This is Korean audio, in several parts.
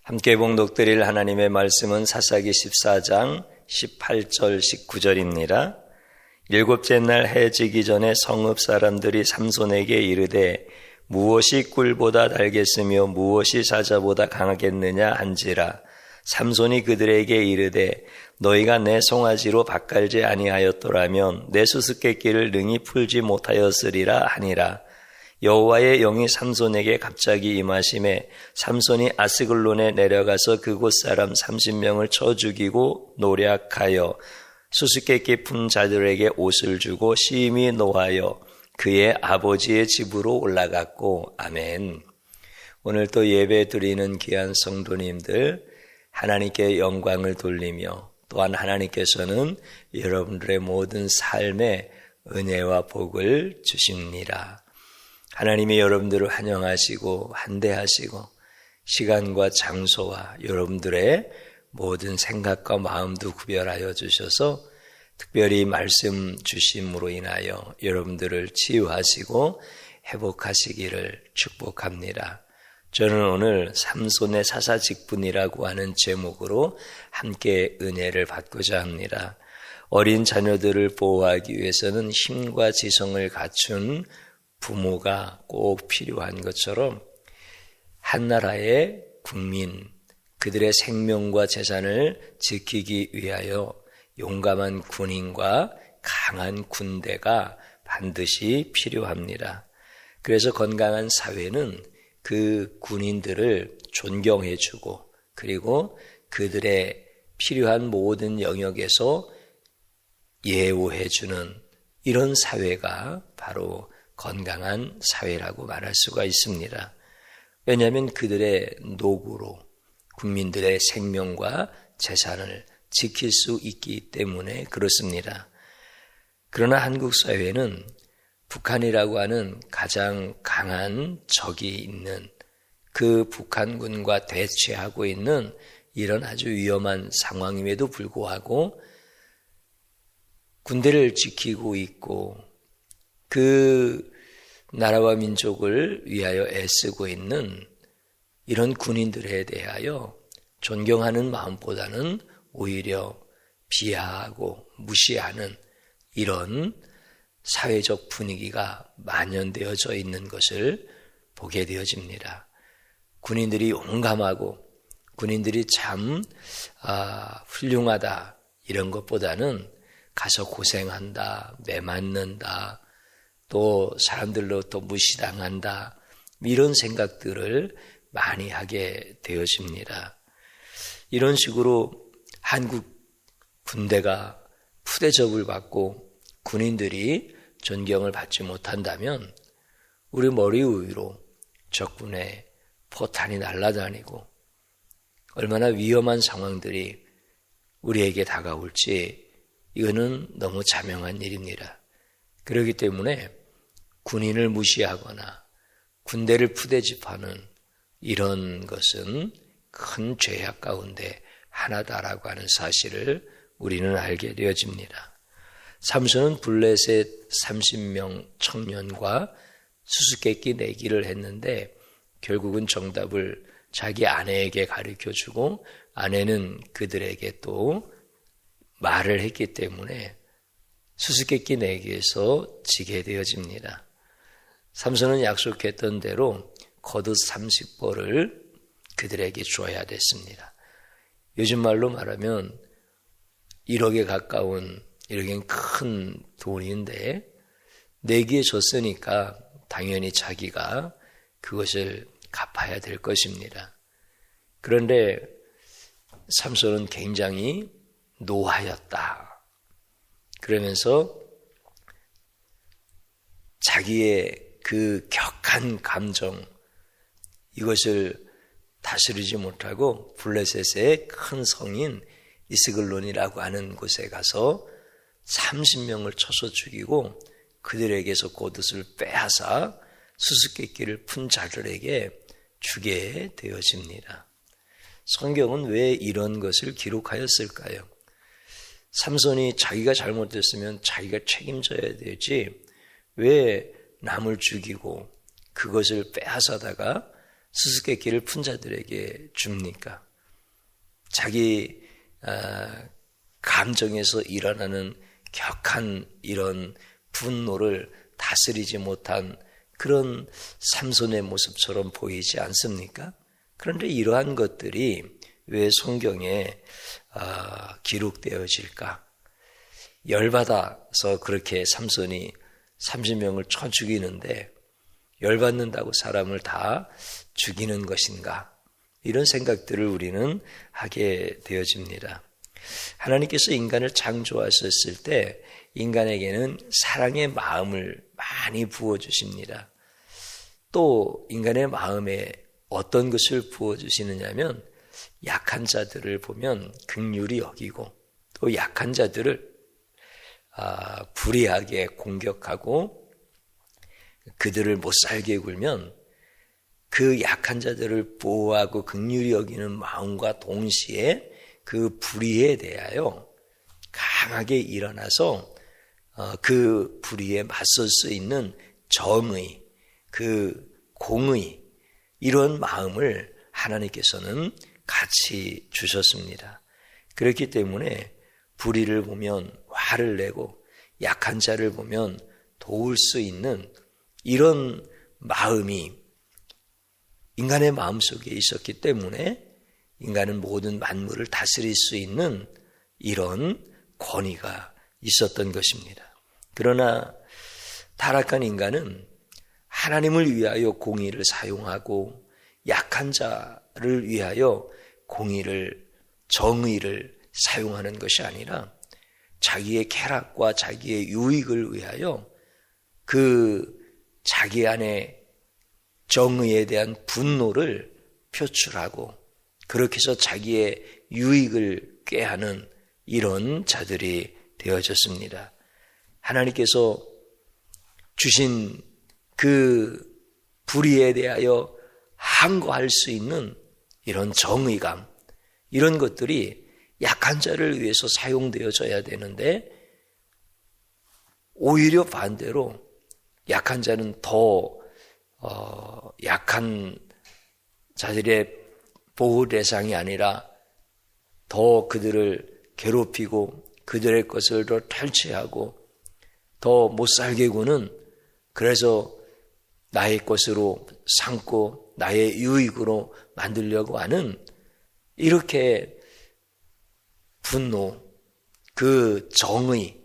함께 봉독드릴 하나님의 말씀은 사사기 14장 18절 19절입니다. 일곱째 날 해 지기 전에 성읍 사람들이 삼손에게 이르되 무엇이 꿀보다 달겠으며 무엇이 사자보다 강하겠느냐 한지라. 삼손이 그들에게 이르되 너희가 내 송아지로 밭갈지 아니하였더라면 내 수수께끼를 능히 풀지 못하였으리라 하니라. 여호와의 영이 삼손에게 갑자기 임하심에 삼손이 아스글론에 내려가서 그곳 사람 30명을 쳐 죽이고 노략하여 수수께끼 푼 자들에게 옷을 주고 심히 노하여 그의 아버지의 집으로 올라갔고. 아멘. 오늘 또 예배 드리는 귀한 성도님들, 하나님께 영광을 돌리며 또한 하나님께서는 여러분들의 모든 삶에 은혜와 복을 주십니다. 하나님이 여러분들을 환영하시고 환대하시고 시간과 장소와 여러분들의 모든 생각과 마음도 구별하여 주셔서 특별히 말씀 주심으로 인하여 여러분들을 치유하시고 회복하시기를 축복합니다. 저는 오늘 삼손의 사사직분이라고 하는 제목으로 함께 은혜를 받고자 합니다. 어린 자녀들을 보호하기 위해서는 힘과 지성을 갖춘 부모가 꼭 필요한 것처럼 한 나라의 국민, 그들의 생명과 재산을 지키기 위하여 용감한 군인과 강한 군대가 반드시 필요합니다. 그래서 건강한 사회는 그 군인들을 존경해주고 그리고 그들의 필요한 모든 영역에서 예우해주는 이런 사회가 바로 건강한 사회라고 말할 수가 있습니다. 왜냐하면 그들의 노고로 국민들의 생명과 재산을 지킬 수 있기 때문에 그렇습니다. 그러나 한국 사회는 북한이라고 하는 가장 강한 적이 있는 그 북한군과 대치하고 있는 이런 아주 위험한 상황임에도 불구하고 군대를 지키고 있고 그 나라와 민족을 위하여 애쓰고 있는 이런 군인들에 대하여 존경하는 마음보다는 오히려 비하하고 무시하는 이런 사회적 분위기가 만연되어져 있는 것을 보게 되어집니다. 군인들이 용감하고 군인들이 참 훌륭하다 이런 것보다는 가서 고생한다, 매 맞는다, 또 사람들로부터 무시당한다 이런 생각들을 많이 하게 되어집니다. 이런 식으로 한국 군대가 푸대접을 받고 군인들이 존경을 받지 못한다면 우리 머리 위로 적군의 포탄이 날아다니고 얼마나 위험한 상황들이 우리에게 다가올지 이거는 너무 자명한 일입니다. 그렇기 때문에 군인을 무시하거나 군대를 푸대접하는 이런 것은 큰 죄악 가운데 하나다라고 하는 사실을 우리는 알게 되어집니다. 삼손은 블레셋 30명 청년과 수수께끼 내기를 했는데 결국은 정답을 자기 아내에게 가르쳐주고 아내는 그들에게 또 말을 했기 때문에 수수께끼 내기에서 지게 되어집니다. 삼손은 약속했던 대로 거듭 30벌을 그들에게 줘야 됐습니다. 요즘 말로 말하면 1억에 가까운 이렇게 큰 돈인데 내기에 줬으니까 당연히 자기가 그것을 갚아야 될 것입니다. 그런데 삼손은 굉장히 노하였다. 그러면서 자기의 그 격한 감정 이것을 다스리지 못하고 블레셋의 큰 성인 이스글론이라고 하는 곳에 가서 30명을 쳐서 죽이고 그들에게서 겉옷을 빼앗아 수수께끼를 푼 자들에게 주게 되어집니다. 성경은 왜 이런 것을 기록하였을까요? 삼손이 자기가 잘못했으면 자기가 책임져야 되지 왜 남을 죽이고 그것을 빼앗아다가 수수께끼를 푼 자들에게 줍니까? 자기 감정에서 일어나는 격한 이런 분노를 다스리지 못한 그런 삼손의 모습처럼 보이지 않습니까? 그런데 이러한 것들이 왜 성경에 기록되어질까? 열받아서 그렇게 삼손이 30명을 쳐 죽이는데 열받는다고 사람을 다 죽이는 것인가? 이런 생각들을 우리는 하게 되어집니다. 하나님께서 인간을 창조하셨을 때 인간에게는 사랑의 마음을 많이 부어주십니다. 또 인간의 마음에 어떤 것을 부어주시느냐면 약한 자들을 보면 긍휼히 여기고 또 약한 자들을 불의하게 공격하고 그들을 못살게 굴면 그 약한 자들을 보호하고 긍휼히 여기는 마음과 동시에 그 불의에 대하여 강하게 일어나서 그 불의에 맞설 수 있는 정의, 그 공의 이런 마음을 하나님께서는 같이 주셨습니다. 그렇기 때문에 불의를 보면 화를 내고 약한 자를 보면 도울 수 있는 이런 마음이 인간의 마음속에 있었기 때문에 인간은 모든 만물을 다스릴 수 있는 이런 권위가 있었던 것입니다. 그러나 타락한 인간은 하나님을 위하여 공의를 사용하고 약한 자를 위하여 공의를, 정의를 사용하는 것이 아니라 자기의 쾌락과 자기의 유익을 위하여 그 자기 안에 정의에 대한 분노를 표출하고 그렇게 해서 자기의 유익을 꾀하는 이런 자들이 되어졌습니다. 하나님께서 주신 그 불의에 대하여 항거할 수 있는 이런 정의감, 이런 것들이 약한 자를 위해서 사용되어져야 되는데 오히려 반대로 약한 자는 더 약한 자들의 보호 대상이 아니라 더 그들을 괴롭히고 그들의 것을 더 탈취하고 더 못살게 구는, 그래서 나의 것으로 삼고 나의 유익으로 만들려고 하는 이렇게 분노, 그 정의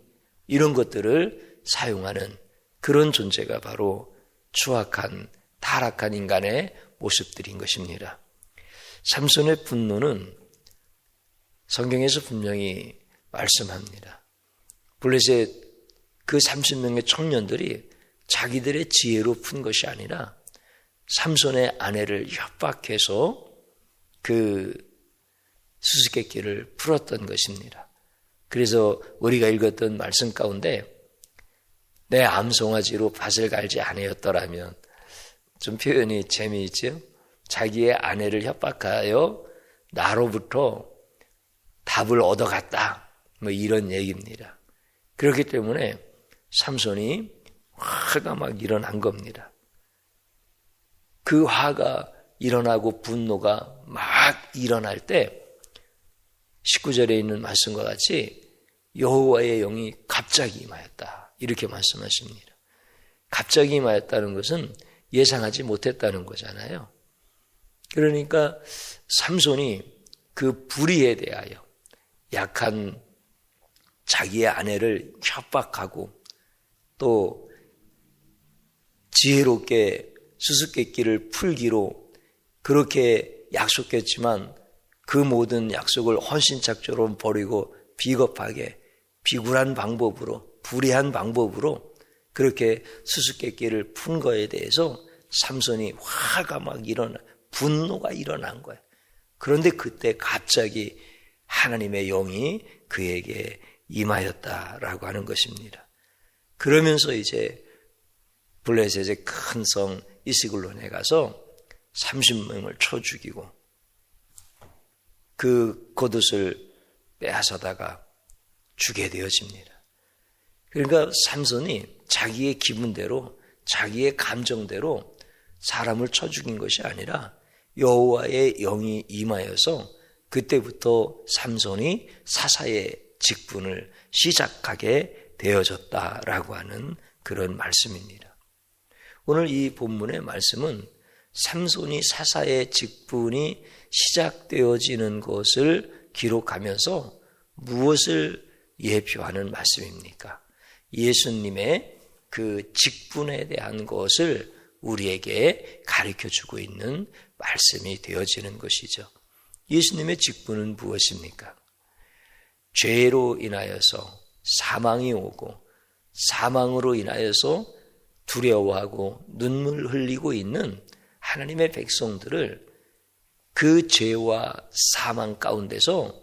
이런 것들을 사용하는 그런 존재가 바로 추악한 타락한 인간의 모습들인 것입니다. 삼손의 분노는 성경에서 분명히 말씀합니다. 블레셋 그 30명의 청년들이 자기들의 지혜로 푼 것이 아니라 삼손의 아내를 협박해서 그 수수께끼를 풀었던 것입니다. 그래서 우리가 읽었던 말씀 가운데 내 암송아지로 밭을 갈지 아니었더라면, 좀 표현이 재미있죠? 자기의 아내를 협박하여 나로부터 답을 얻어갔다, 뭐 이런 얘기입니다. 그렇기 때문에 삼손이 화가 막 일어난 겁니다. 그 화가 일어나고 분노가 막 일어날 때 19절에 있는 말씀과 같이 여호와의 영이 갑자기 임하였다, 이렇게 말씀하십니다. 갑자기 임하였다는 것은 예상하지 못했다는 거잖아요. 그러니까 삼손이 그 불의에 대하여 약한 자기의 아내를 협박하고 또 지혜롭게 수수께끼를 풀기로 그렇게 약속했지만 그 모든 약속을 헌신착조로 버리고 비겁하게 비굴한 방법으로, 불의한 방법으로 그렇게 수수께끼를 푼 거에 대해서 삼손이 화가 막 분노가 일어난 거예요. 그런데 그때 갑자기 하나님의 영이 그에게 임하였다라고 하는 것입니다. 그러면서 이제 블레셋의 큰 성 이스글론에 가서 30명을 쳐 죽이고 그 겉옷을 빼앗아다가 주게 되어집니다. 그러니까 삼손이 자기의 기분대로, 자기의 감정대로 사람을 쳐 죽인 것이 아니라 여호와의 영이 임하여서 그때부터 삼손이 사사의 직분을 시작하게 되어졌다라고 하는 그런 말씀입니다. 오늘 이 본문의 말씀은 삼손이 사사의 직분이 시작되어지는 것을 기록하면서 무엇을 예표하는 말씀입니까? 예수님의 그 직분에 대한 것을 우리에게 가르쳐주고 있는 말씀이 되어지는 것이죠. 예수님의 직분은 무엇입니까? 죄로 인하여서 사망이 오고 사망으로 인하여서 두려워하고 눈물 흘리고 있는 하나님의 백성들을 그 죄와 사망 가운데서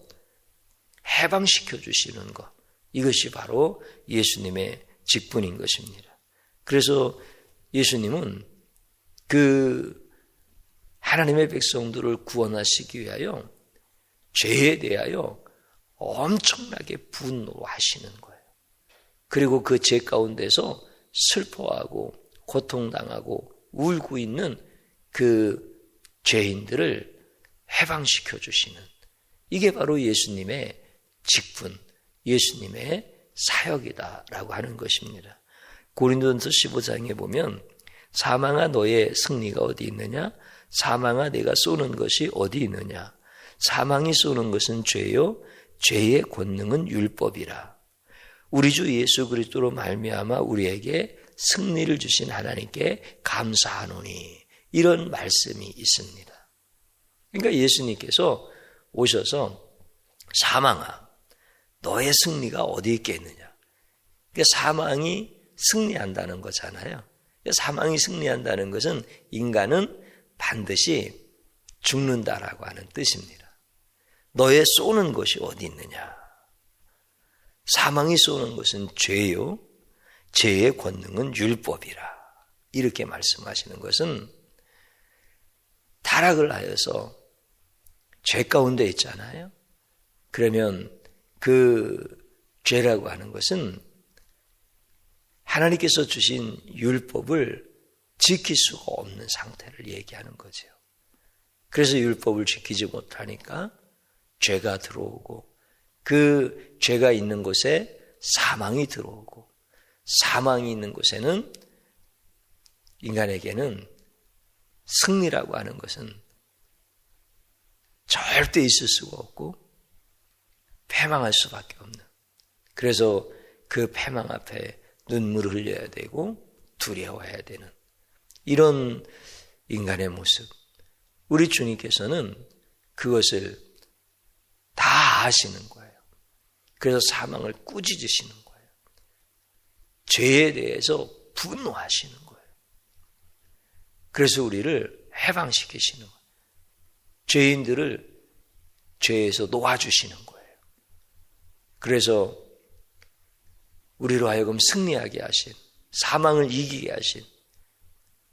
해방시켜 주시는 것, 이것이 바로 예수님의 직분인 것입니다. 그래서 예수님은 그 하나님의 백성들을 구원하시기 위하여 죄에 대하여 엄청나게 분노하시는 거예요. 그리고 그 죄 가운데서 슬퍼하고 고통당하고 울고 있는 그 죄인들을 해방시켜 주시는, 이게 바로 예수님의 직분, 예수님의 사역이다라고 하는 것입니다. 고린도전서 15장에 보면 사망아 너의 승리가 어디 있느냐? 사망아 내가 쏘는 것이 어디 있느냐? 사망이 쏘는 것은 죄요 죄의 권능은 율법이라. 우리 주 예수 그리스도로 말미암아 우리에게 승리를 주신 하나님께 감사하노니, 이런 말씀이 있습니다. 그러니까 예수님께서 오셔서 사망아 너의 승리가 어디 있겠느냐? 그러니까 사망이 승리한다는 거잖아요. 사망이 승리한다는 것은 인간은 반드시 죽는다라고 하는 뜻입니다. 너의 쏘는 것이 어디 있느냐? 사망이 쏘는 것은 죄요 죄의 권능은 율법이라. 이렇게 말씀하시는 것은 타락을 하여서 죄 가운데 있잖아요. 그러면 그 죄라고 하는 것은 하나님께서 주신 율법을 지킬 수가 없는 상태를 얘기하는 거죠. 그래서 율법을 지키지 못하니까 죄가 들어오고, 그 죄가 있는 곳에 사망이 들어오고, 사망이 있는 곳에는 인간에게는 승리라고 하는 것은 절대 있을 수가 없고 패망할 수밖에 없는, 그래서 그 패망 앞에 눈물을 흘려야 되고 두려워해야 되는 이런 인간의 모습, 우리 주님께서는 그것을 다 아시는 거예요. 그래서 사망을 꾸짖으시는 거예요. 죄에 대해서 분노하시는 거예요. 그래서 우리를 해방시키시는 거예요. 죄인들을 죄에서 놓아주시는 거예요. 그래서 우리로 하여금 승리하게 하신, 사망을 이기게 하신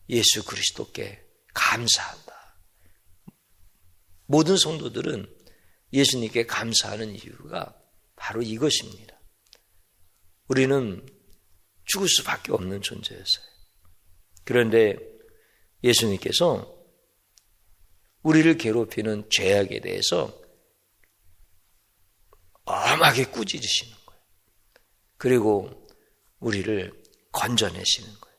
예수 그리스도께 감사한다. 모든 성도들은 예수님께 감사하는 이유가 바로 이것입니다. 우리는 죽을 수밖에 없는 존재였어요. 그런데 예수님께서 우리를 괴롭히는 죄악에 대해서 엄하게 꾸짖으시는 거예요. 그리고 우리를 건져내시는 거예요.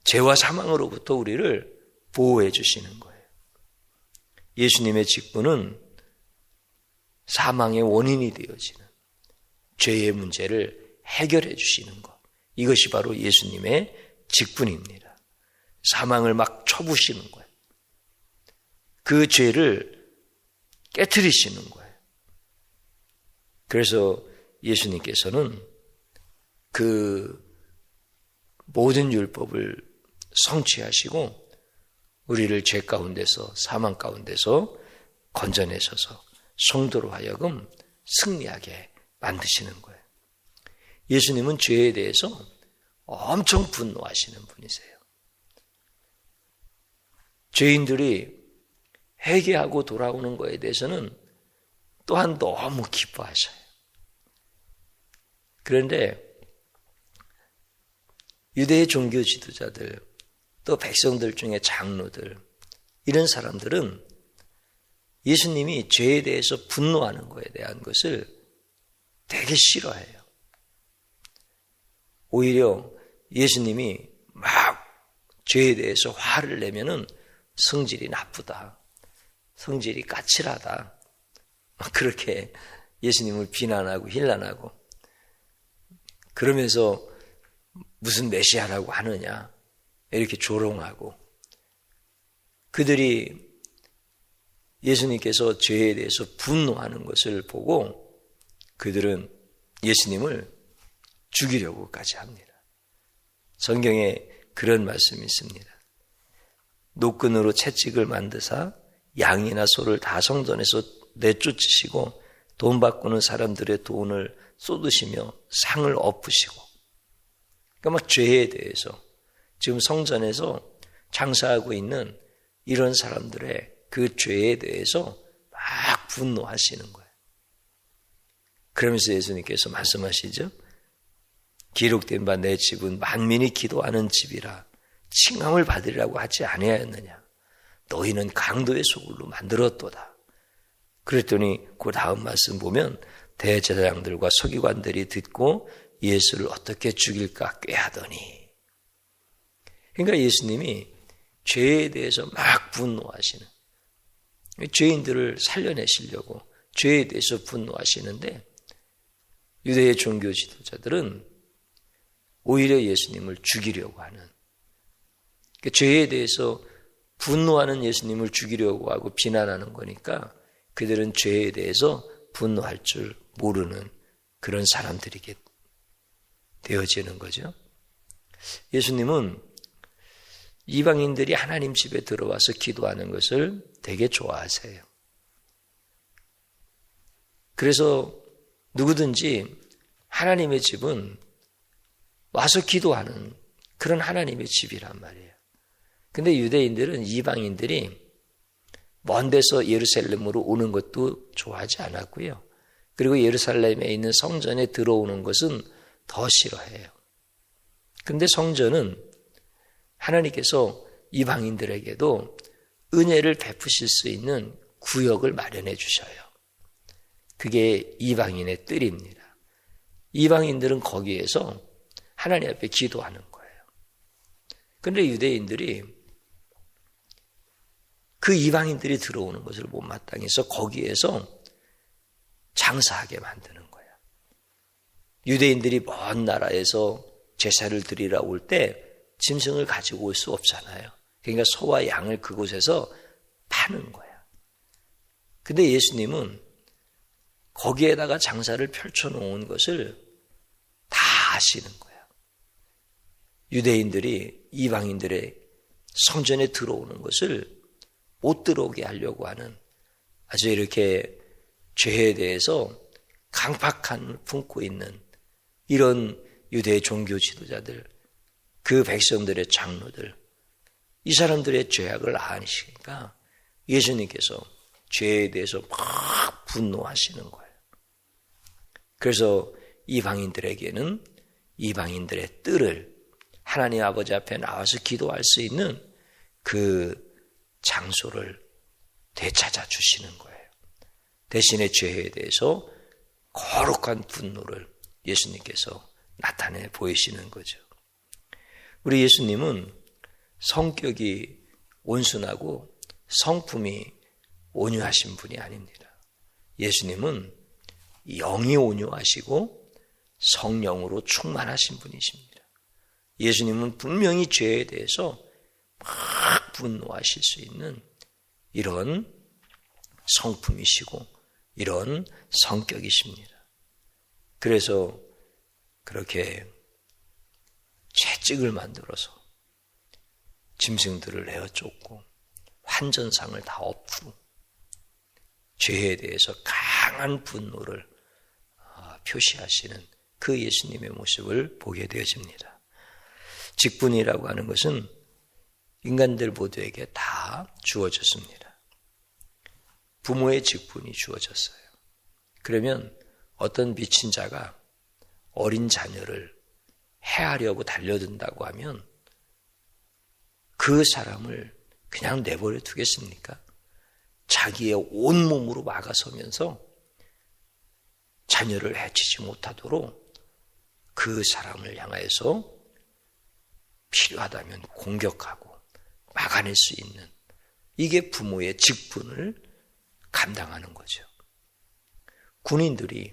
죄와 사망으로부터 우리를 보호해 주시는 거예요. 예수님의 직분은 사망의 원인이 되어지는 죄의 문제를 해결해 주시는 것, 이것이 바로 예수님의 직분입니다. 사망을 막 쳐부시는 거예요. 그 죄를 깨트리시는 거예요. 그래서 예수님께서는 그 모든 율법을 성취하시고 우리를 죄 가운데서, 사망 가운데서 건져내셔서 성도로 하여금 승리하게 만드시는 거예요. 예수님은 죄에 대해서 엄청 분노하시는 분이세요. 죄인들이 회개하고 돌아오는 것에 대해서는 또한 너무 기뻐하셔요. 그런데 유대의 종교 지도자들, 또 백성들 중에 장로들, 이런 사람들은 예수님이 죄에 대해서 분노하는 것에 대한 것을 되게 싫어해요. 오히려 예수님이 막 죄에 대해서 화를 내면은 성질이 나쁘다, 성질이 까칠하다, 막 그렇게 예수님을 비난하고 힐난하고, 그러면서 무슨 메시아라고 하느냐 이렇게 조롱하고, 그들이 예수님께서 죄에 대해서 분노하는 것을 보고 그들은 예수님을 죽이려고까지 합니다. 성경에 그런 말씀이 있습니다. 노끈으로 채찍을 만드사 양이나 소를 다 성전에서 내쫓으시고 돈 바꾸는 사람들의 돈을 쏟으시며 상을 엎으시고, 그러니까 막 죄에 대해서 지금 성전에서 장사하고 있는 이런 사람들의 그 죄에 대해서 막 분노하시는 거예요. 그러면서 예수님께서 말씀하시죠. 기록된 바 내 집은 만민이 기도하는 집이라 칭함을 받으리라고 하지 아니하였느냐. 너희는 강도의 소굴로 만들었도다. 그랬더니 그 다음 말씀 보면 대제사장들과 서기관들이 듣고 예수를 어떻게 죽일까 꾀하더니, 그러니까 예수님이 죄에 대해서 막 분노하시는, 죄인들을 살려내시려고 죄에 대해서 분노하시는데, 유대의 종교 지도자들은 오히려 예수님을 죽이려고 하는, 그러니까 죄에 대해서 분노하는 예수님을 죽이려고 하고 비난하는 거니까 그들은 죄에 대해서 분노할 줄 모르는 그런 사람들이게 되어지는 거죠. 예수님은 이방인들이 하나님 집에 들어와서 기도하는 것을 되게 좋아하세요. 그래서 누구든지 하나님의 집은 와서 기도하는 그런 하나님의 집이란 말이에요. 근데 유대인들은 이방인들이 먼 데서 예루살렘으로 오는 것도 좋아하지 않았고요. 그리고 예루살렘에 있는 성전에 들어오는 것은 더 싫어해요. 근데 성전은 하나님께서 이방인들에게도 은혜를 베푸실 수 있는 구역을 마련해 주셔요. 그게 이방인의 뜰입니다. 이방인들은 거기에서 하나님 앞에 기도하는 거예요. 그런데 유대인들이 그 이방인들이 들어오는 것을 못마땅해서 거기에서 장사하게 만드는 거예요. 유대인들이 먼 나라에서 제사를 드리러 올 때 짐승을 가지고 올 수 없잖아요. 그러니까 소와 양을 그곳에서 파는 거예요. 근데 예수님은 거기에다가 장사를 펼쳐놓은 것을 다 아시는 거예요. 유대인들이 이방인들의 성전에 들어오는 것을 못 들어오게 하려고 하는 아주 이렇게 죄에 대해서 강팍함을 품고 있는 이런 유대 종교 지도자들, 그 백성들의 장로들, 이 사람들의 죄악을 아시니까 예수님께서 죄에 대해서 막 분노하시는 거예요. 그래서 이방인들에게는 이방인들의 뜰을 하나님 아버지 앞에 나와서 기도할 수 있는 그 장소를 되찾아 주시는 거예요. 대신에 죄에 대해서 거룩한 분노를 예수님께서 나타내 보이시는 거죠. 우리 예수님은 성격이 온순하고 성품이 온유하신 분이 아닙니다. 예수님은 영이 온유하시고 성령으로 충만하신 분이십니다. 예수님은 분명히 죄에 대해서 막 분노하실 수 있는 이런 성품이시고 이런 성격이십니다. 그래서 그렇게 채찍을 만들어서 짐승들을 내어 쫓고 환전상을 다 엎고 죄에 대해서 강한 분노를 표시하시는 그 예수님의 모습을 보게 되어집니다. 직분이라고 하는 것은 인간들 모두에게 다 주어졌습니다. 부모의 직분이 주어졌어요. 그러면 어떤 미친 자가 어린 자녀를 해하려고 달려든다고 하면 그 사람을 그냥 내버려 두겠습니까? 자기의 온몸으로 막아서면서 자녀를 해치지 못하도록 그 사람을 향하여서 필요하다면 공격하고 막아낼 수 있는, 이게 부모의 직분을 감당하는 거죠. 군인들이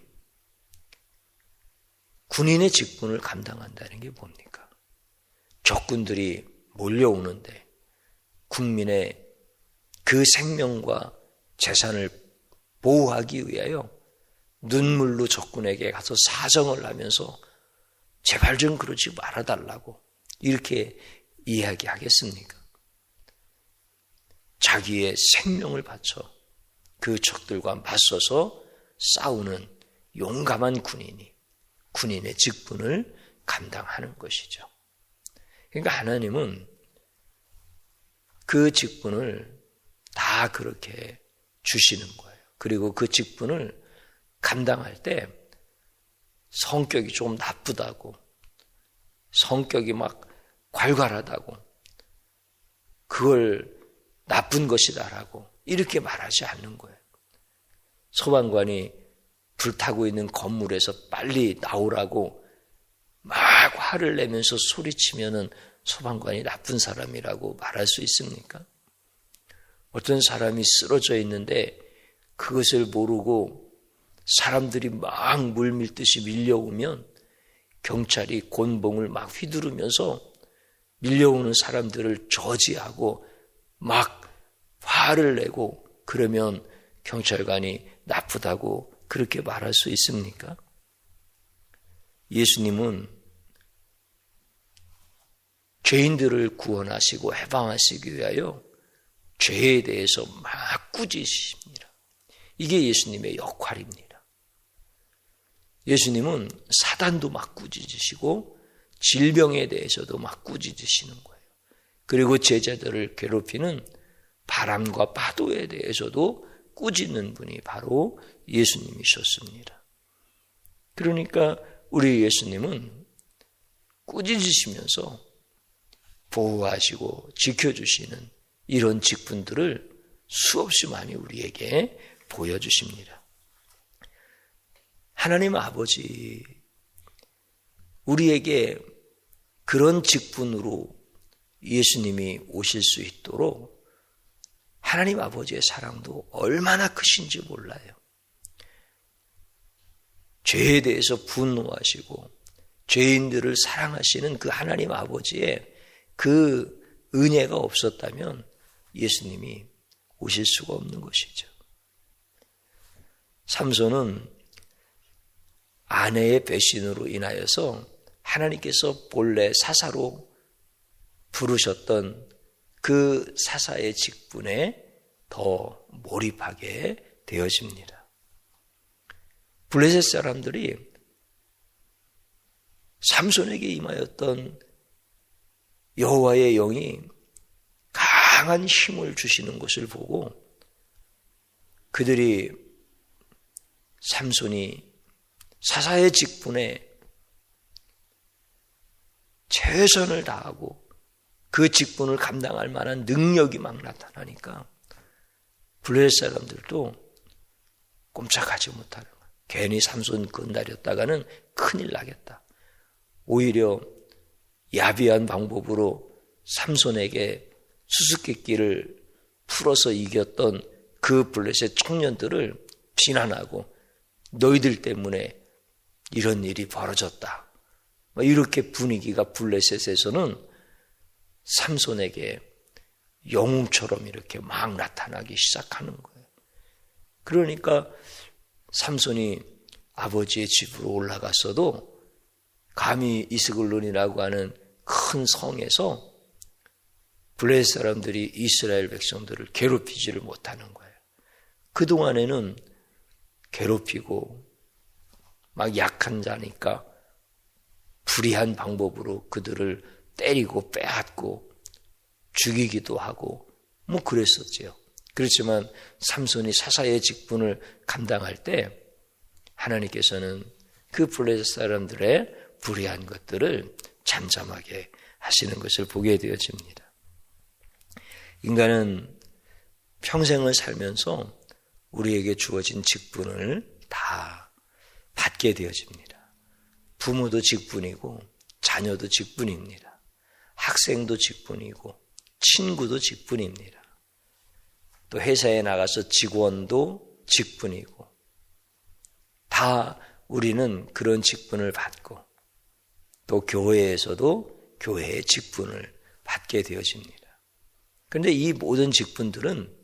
군인의 직분을 감당한다는 게 뭡니까? 적군들이 몰려오는데 국민의 그 생명과 재산을 보호하기 위하여 눈물로 적군에게 가서 사정을 하면서 제발 좀 그러지 말아달라고 이렇게 이야기하겠습니까? 자기의 생명을 바쳐 그 적들과 맞서서 싸우는 용감한 군인이 군인의 직분을 감당하는 것이죠. 그러니까 하나님은 그 직분을 다 그렇게 주시는 거예요. 그리고 그 직분을 감당할 때 성격이 좀 나쁘다고, 성격이 막 괄괄하다고, 그걸 나쁜 것이다라고 이렇게 말하지 않는 거예요. 소방관이 불타고 있는 건물에서 빨리 나오라고 막 화를 내면서 소리치면은 소방관이 나쁜 사람이라고 말할 수 있습니까? 어떤 사람이 쓰러져 있는데 그것을 모르고 사람들이 막 물밀듯이 밀려오면 경찰이 곤봉을 막 휘두르면서 밀려오는 사람들을 저지하고 막 화를 내고 그러면 경찰관이 나쁘다고 그렇게 말할 수 있습니까? 예수님은 죄인들을 구원하시고 해방하시기 위하여 죄에 대해서 막 꾸짖으십니다. 이게 예수님의 역할입니다. 예수님은 사단도 막 꾸짖으시고 질병에 대해서도 막 꾸짖으시는 거예요. 그리고 제자들을 괴롭히는 바람과 파도에 대해서도 꾸짖는 분이 바로 예수님이셨습니다. 그러니까 우리 예수님은 꾸짖으시면서 보호하시고 지켜주시는 이런 직분들을 수없이 많이 우리에게 보여주십니다. 하나님 아버지, 우리에게 그런 직분으로 예수님이 오실 수 있도록 하나님 아버지의 사랑도 얼마나 크신지 몰라요. 죄에 대해서 분노하시고 죄인들을 사랑하시는 그 하나님 아버지의 그 은혜가 없었다면 예수님이 오실 수가 없는 것이죠. 삼손은 아내의 배신으로 인하여서 하나님께서 본래 사사로 부르셨던 그 사사의 직분에 더 몰입하게 되어집니다. 블레셋 사람들이 삼손에게 임하였던 여호와의 영이 강한 힘을 주시는 것을 보고 그들이 삼손이 사사의 직분에 최선을 다하고 그 직분을 감당할 만한 능력이 막 나타나니까 블레셋 사람들도 꼼짝하지 못하는 거예요. 괜히 삼손 건드렸다가는 큰일 나겠다. 오히려 야비한 방법으로 삼손에게 수수께끼를 풀어서 이겼던 그 블레셋 청년들을 비난하고 너희들 때문에 이런 일이 벌어졌다. 이렇게 분위기가 블레셋에서는 삼손에게 영웅처럼 이렇게 막 나타나기 시작하는 거예요. 그러니까 삼손이 아버지의 집으로 올라갔어도 감히 이스글론이라고 하는 큰 성에서 블레셋 사람들이 이스라엘 백성들을 괴롭히지를 못하는 거예요. 그동안에는 괴롭히고 막 약한 자니까 불의한 방법으로 그들을 때리고 빼앗고 죽이기도 하고 뭐 그랬었지요. 그렇지만 삼손이 사사의 직분을 감당할 때 하나님께서는 그 블레셋 사람들의 불의한 것들을 잠잠하게 하시는 것을 보게 되어집니다. 인간은 평생을 살면서 우리에게 주어진 직분을 다 받게 되어집니다. 부모도 직분이고 자녀도 직분입니다. 학생도 직분이고 친구도 직분입니다. 또 회사에 나가서 직원도 직분이고 다 우리는 그런 직분을 받고 또 교회에서도 교회의 직분을 받게 되어집니다. 그런데 이 모든 직분들은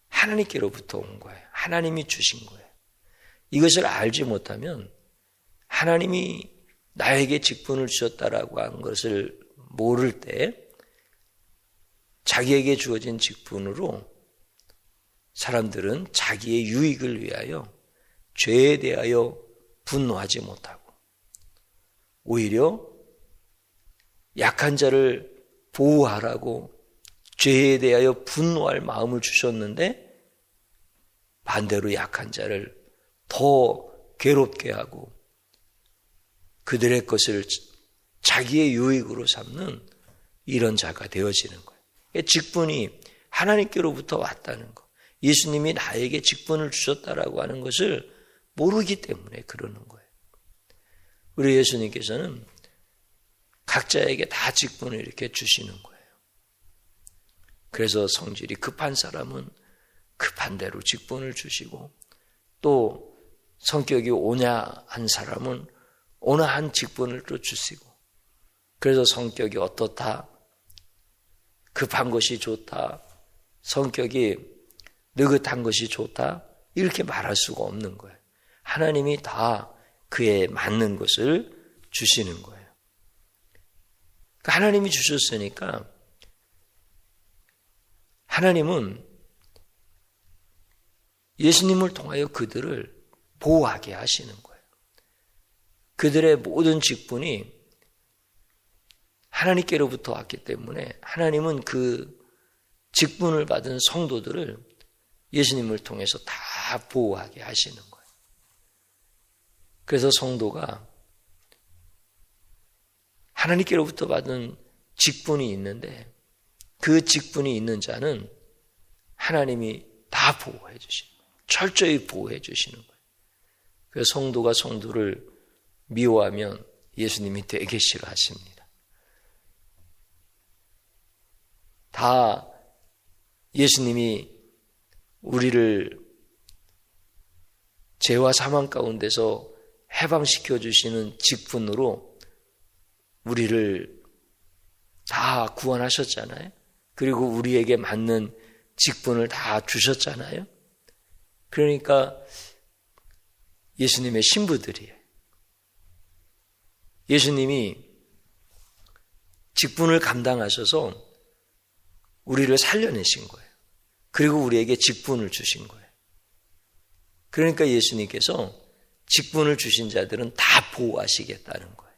하나님께로부터 온 거예요. 하나님이 주신 거예요. 이것을 알지 못하면 하나님이 나에게 직분을 주셨다라고 한 것을 모를 때 자기에게 주어진 직분으로 사람들은 자기의 유익을 위하여 죄에 대하여 분노하지 못하고 오히려 약한 자를 보호하라고 죄에 대하여 분노할 마음을 주셨는데 반대로 약한 자를 더 괴롭게 하고 그들의 것을 자기의 유익으로 삼는 이런 자가 되어지는 거예요. 직분이 하나님께로부터 왔다는 거. 예수님이 나에게 직분을 주셨다라고 하는 것을 모르기 때문에 그러는 거예요. 우리 예수님께서는 각자에게 다 직분을 이렇게 주시는 거예요. 그래서 성질이 급한 사람은 급한 대로 직분을 주시고 또 성격이 온화한 사람은 온화한 직분을 또 주시고 그래서 성격이 어떻다, 급한 것이 좋다, 성격이 느긋한 것이 좋다 이렇게 말할 수가 없는 거예요. 하나님이 다 그에 맞는 것을 주시는 거예요. 하나님이 주셨으니까 하나님은 예수님을 통하여 그들을 보호하게 하시는 거예요. 그들의 모든 직분이 하나님께로부터 왔기 때문에 하나님은 그 직분을 받은 성도들을 예수님을 통해서 다 보호하게 하시는 거예요. 그래서 성도가 하나님께로부터 받은 직분이 있는데 그 직분이 있는 자는 하나님이 다 보호해 주시는 거예요. 철저히 보호해 주시는 거예요. 그래서 성도가 성도를 미워하면 예수님이 되게 싫어하십니다. 다 예수님이 우리를 죄와 사망 가운데서 해방시켜 주시는 직분으로 우리를 다 구원하셨잖아요. 그리고 우리에게 맞는 직분을 다 주셨잖아요. 그러니까 예수님의 신부들이에요. 예수님이 직분을 감당하셔서 우리를 살려내신 거예요. 그리고 우리에게 직분을 주신 거예요. 그러니까 예수님께서 직분을 주신 자들은 다 보호하시겠다는 거예요.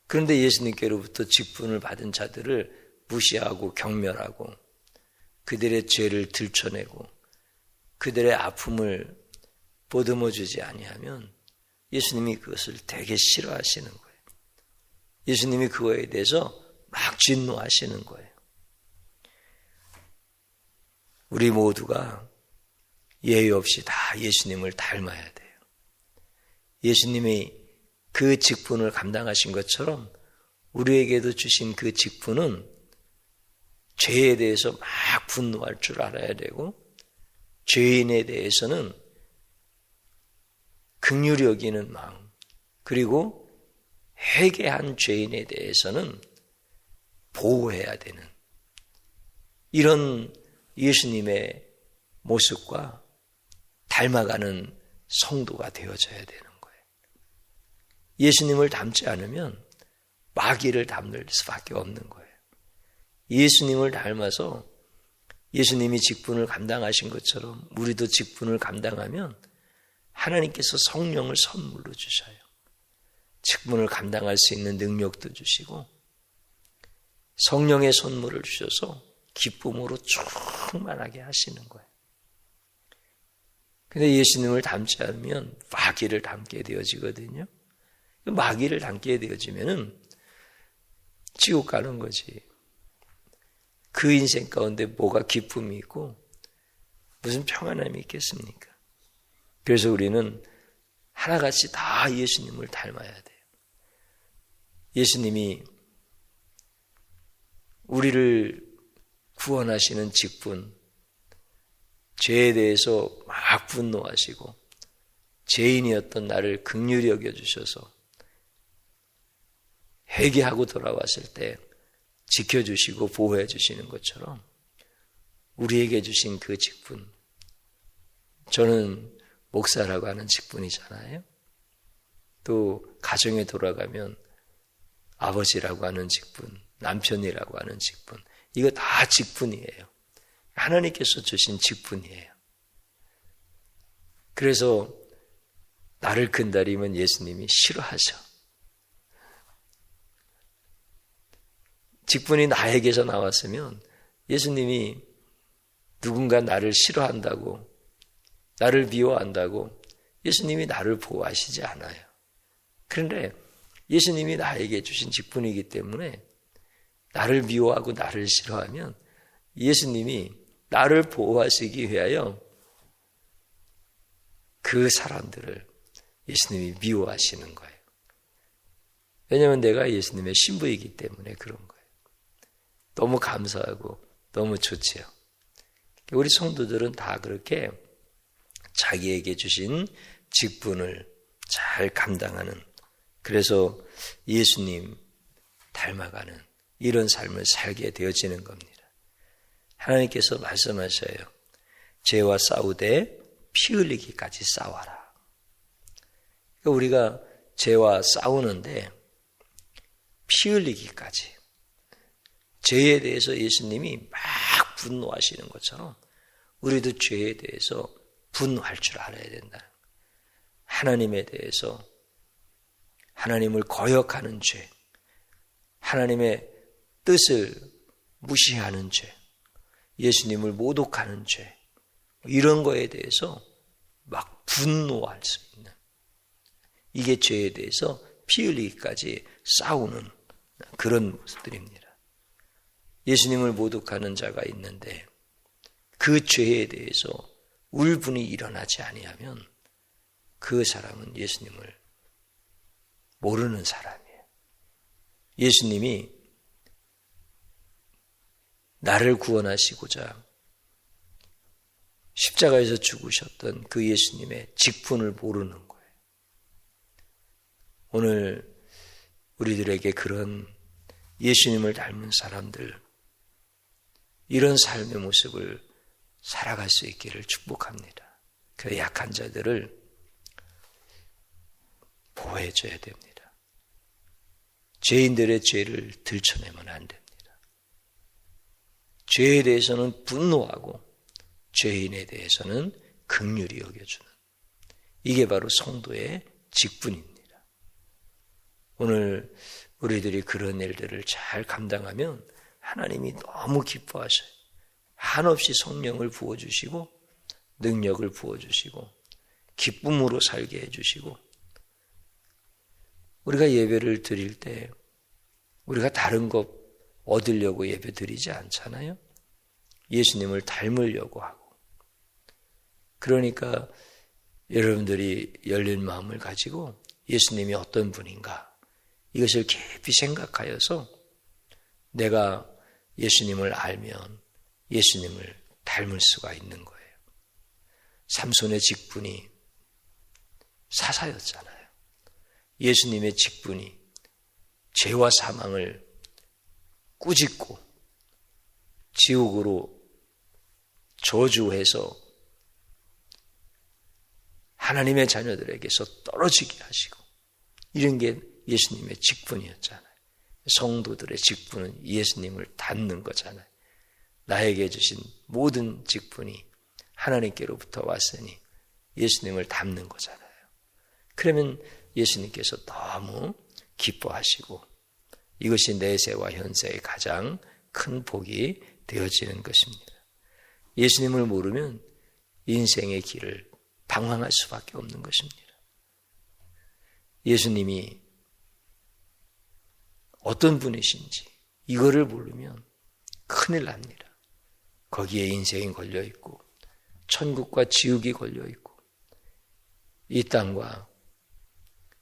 그런데 예수님께로부터 직분을 받은 자들을 무시하고 경멸하고 그들의 죄를 들춰내고 그들의 아픔을 보듬어 주지 아니하면 예수님이 그것을 되게 싫어하시는 거예요. 예수님이 그거에 대해서 막 진노하시는 거예요. 우리 모두가 예의 없이 다 예수님을 닮아야 돼요. 예수님이 그 직분을 감당하신 것처럼 우리에게도 주신 그 직분은 죄에 대해서 막 분노할 줄 알아야 되고 죄인에 대해서는 긍휼히 여기는 마음 그리고 회개한 죄인에 대해서는 보호해야 되는 이런 예수님의 모습과 닮아가는 성도가 되어져야 되는 거예요. 예수님을 닮지 않으면 마귀를 닮을 수밖에 없는 거예요. 예수님을 닮아서 예수님이 직분을 감당하신 것처럼 우리도 직분을 감당하면 하나님께서 성령을 선물로 주셔요. 직분을 감당할 수 있는 능력도 주시고 성령의 선물을 주셔서 기쁨으로 충만하게 하시는 거예요. 근데 예수님을 닮지 않으면 마귀를 닮게 되어지거든요. 마귀를 닮게 되어지면은 지옥 가는 거지. 그 인생 가운데 뭐가 기쁨이 있고 무슨 평안함이 있겠습니까? 그래서 우리는 하나같이 다 예수님을 닮아야 돼요. 예수님이 우리를 구원하시는 직분, 죄에 대해서 막 분노하시고 죄인이었던 나를 긍휼히 여겨주셔서 회개하고 돌아왔을 때 지켜주시고 보호해 주시는 것처럼 우리에게 주신 그 직분, 저는 목사라고 하는 직분이잖아요. 또 가정에 돌아가면 아버지라고 하는 직분, 남편이라고 하는 직분, 이거 다 직분이에요. 하나님께서 주신 직분이에요. 그래서 나를 건드리면 예수님이 싫어하셔. 직분이 나에게서 나왔으면 예수님이 누군가 나를 싫어한다고, 나를 미워한다고 예수님이 나를 보호하시지 않아요. 그런데 예수님이 나에게 주신 직분이기 때문에 나를 미워하고 나를 싫어하면 예수님이 나를 보호하시기 위하여 그 사람들을 예수님이 미워하시는 거예요. 왜냐하면 내가 예수님의 신부이기 때문에 그런 거예요. 너무 감사하고 너무 좋지요. 우리 성도들은 다 그렇게 자기에게 주신 직분을 잘 감당하는, 그래서 예수님 닮아가는 이런 삶을 살게 되어지는 겁니다. 하나님께서 말씀하셔요. 죄와 싸우되 피 흘리기까지 싸워라. 그러니까 우리가 죄와 싸우는데 피 흘리기까지, 죄에 대해서 예수님이 막 분노하시는 것처럼 우리도 죄에 대해서 분노할 줄 알아야 된다. 하나님에 대해서, 하나님을 거역하는 죄, 하나님의 뜻을 무시하는 죄, 예수님을 모독하는 죄, 이런 거에 대해서 막 분노할 수 있는, 이게 죄에 대해서 피 흘리기까지 싸우는 그런 모습들입니다. 예수님을 모독하는 자가 있는데 그 죄에 대해서 울분이 일어나지 아니하면 그 사람은 예수님을 모르는 사람이에요. 예수님이 나를 구원하시고자 십자가에서 죽으셨던 그 예수님의 직분을 모르는 거예요. 오늘 우리들에게 그런 예수님을 닮은 사람들, 이런 삶의 모습을 살아갈 수 있기를 축복합니다. 그 약한 자들을 보호해줘야 됩니다. 죄인들의 죄를 들춰내면 안 됩니다. 죄에 대해서는 분노하고 죄인에 대해서는 긍휼히 여겨주는, 이게 바로 성도의 직분입니다. 오늘 우리들이 그런 일들을 잘 감당하면 하나님이 너무 기뻐하셔요. 한없이 성령을 부어주시고 능력을 부어주시고 기쁨으로 살게 해주시고, 우리가 예배를 드릴 때 우리가 다른 것 얻으려고 예배 드리지 않잖아요. 예수님을 닮으려고 하고. 그러니까 여러분들이 열린 마음을 가지고 예수님이 어떤 분인가, 이것을 깊이 생각하여서 내가 예수님을 알면 예수님을 닮을 수가 있는 거예요. 삼손의 직분이 사사였잖아요. 예수님의 직분이 죄와 사망을 꾸짖고 지옥으로 저주해서 하나님의 자녀들에게서 떨어지게 하시고, 이런 게 예수님의 직분이었잖아요. 성도들의 직분은 예수님을 닮는 거잖아요. 나에게 주신 모든 직분이 하나님께로부터 왔으니 예수님을 닮는 거잖아요. 그러면 예수님께서 너무 기뻐하시고 이것이 내세와 현세의 가장 큰 복이 되어지는 것입니다. 예수님을 모르면 인생의 길을 방황할 수밖에 없는 것입니다. 예수님이 어떤 분이신지 이거를 모르면 큰일 납니다. 거기에 인생이 걸려있고 천국과 지옥이 걸려있고 이 땅과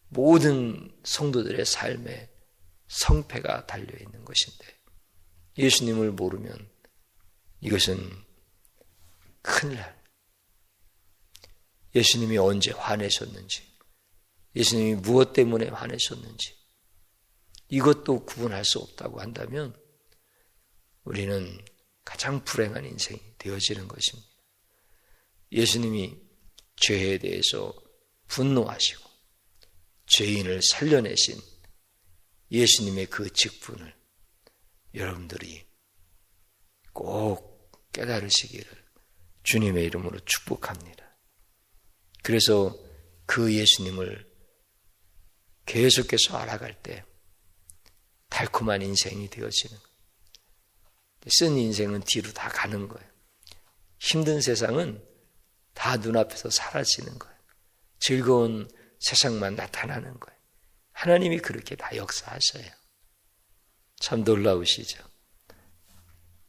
모든 성도들의 삶에 성패가 달려있는 것인데 예수님을 모르면 이것은 큰일 날. 예수님이 언제 화내셨는지, 예수님이 무엇 때문에 화내셨는지 이것도 구분할 수 없다고 한다면 우리는 가장 불행한 인생이 되어지는 것입니다. 예수님이 죄에 대해서 분노하시고 죄인을 살려내신 예수님의 그 직분을 여러분들이 꼭 깨달으시기를 주님의 이름으로 축복합니다. 그래서 그 예수님을 계속해서 알아갈 때 달콤한 인생이 되어지는 거예요. 쓴 인생은 뒤로 다 가는 거예요. 힘든 세상은 다 눈앞에서 사라지는 거예요. 즐거운 세상만 나타나는 거예요. 하나님이 그렇게 다 역사하셔요. 참 놀라우시죠?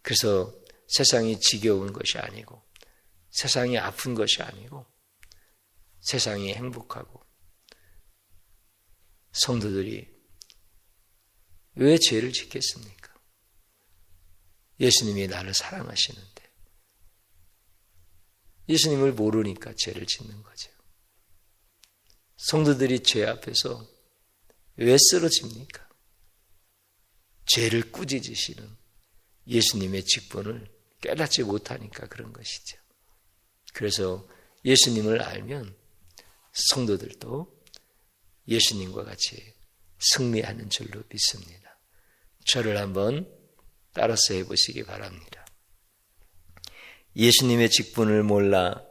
그래서 세상이 지겨운 것이 아니고 세상이 아픈 것이 아니고 세상이 행복하고 성도들이 왜 죄를 짓겠습니까? 예수님이 나를 사랑하시는데 예수님을 모르니까 죄를 짓는 거죠. 성도들이 죄 앞에서 왜 쓰러집니까? 죄를 꾸짖으시는 예수님의 직분을 깨닫지 못하니까 그런 것이죠. 그래서 예수님을 알면 성도들도 예수님과 같이 승리하는 줄로 믿습니다. 저를 한번 따라서 해보시기 바랍니다. 예수님의 직분을 몰라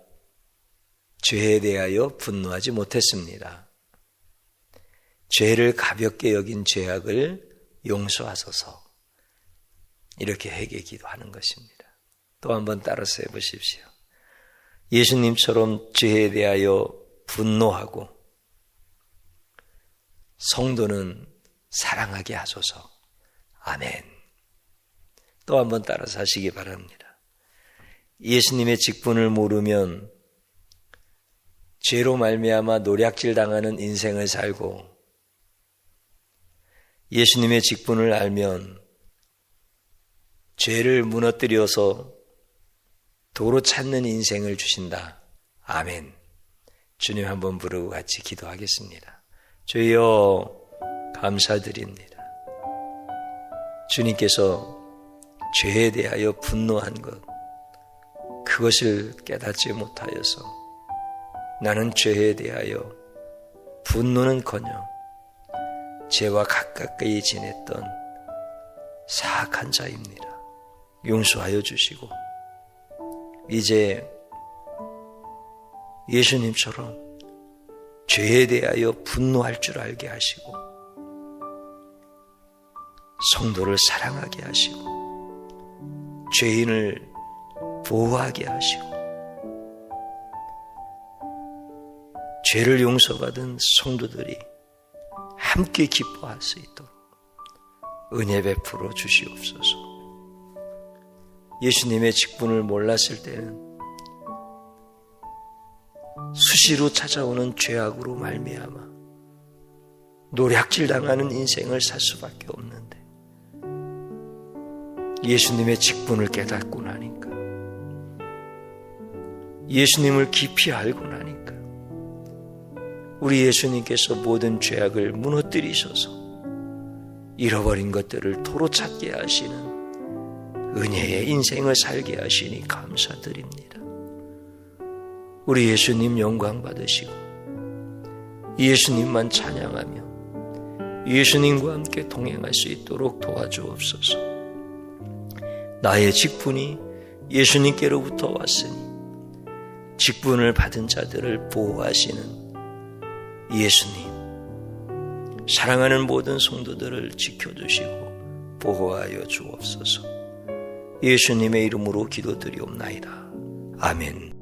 죄에 대하여 분노하지 못했습니다. 죄를 가볍게 여긴 죄악을 용서하소서 이렇게 회개 기도하는 것입니다. 또 한번 따라서 해보십시오. 예수님처럼 죄에 대하여 분노하고 성도는 사랑하게 하소서. 아멘. 또 한번 따라서 하시기 바랍니다. 예수님의 직분을 모르면 죄로 말미암아 노략질 당하는 인생을 살고 예수님의 직분을 알면 죄를 무너뜨려서 도로 찾는 인생을 주신다. 아멘. 주님 한번 부르고 같이 기도하겠습니다. 주여 감사드립니다. 주님께서 죄에 대하여 분노한 것 그것을 깨닫지 못하여서 나는 죄에 대하여 분노는커녕 죄와 가까이 지냈던 사악한 자입니다. 용서하여 주시고 이제 예수님처럼 죄에 대하여 분노할 줄 알게 하시고 성도를 사랑하게 하시고 죄인을 보호하게 하시고 죄를 용서받은 성도들이 함께 기뻐할 수 있도록 은혜 베풀어 주시옵소서. 예수님의 직분을 몰랐을 때는 수시로 찾아오는 죄악으로 말미암아 노략질 당하는 인생을 살 수밖에 없는데 예수님의 직분을 깨닫고 나니까 예수님을 깊이 알고 나니까 우리 예수님께서 모든 죄악을 무너뜨리셔서 잃어버린 것들을 도로 찾게 하시는 은혜의 인생을 살게 하시니 감사드립니다. 우리 예수님 영광 받으시고 예수님만 찬양하며 예수님과 함께 동행할 수 있도록 도와주옵소서. 나의 직분이 예수님께로부터 왔으니 직분을 받은 자들을 보호하시는 예수님, 사랑하는 모든 성도들을 지켜주시고 보호하여 주옵소서. 예수님의 이름으로 기도드리옵나이다. 아멘.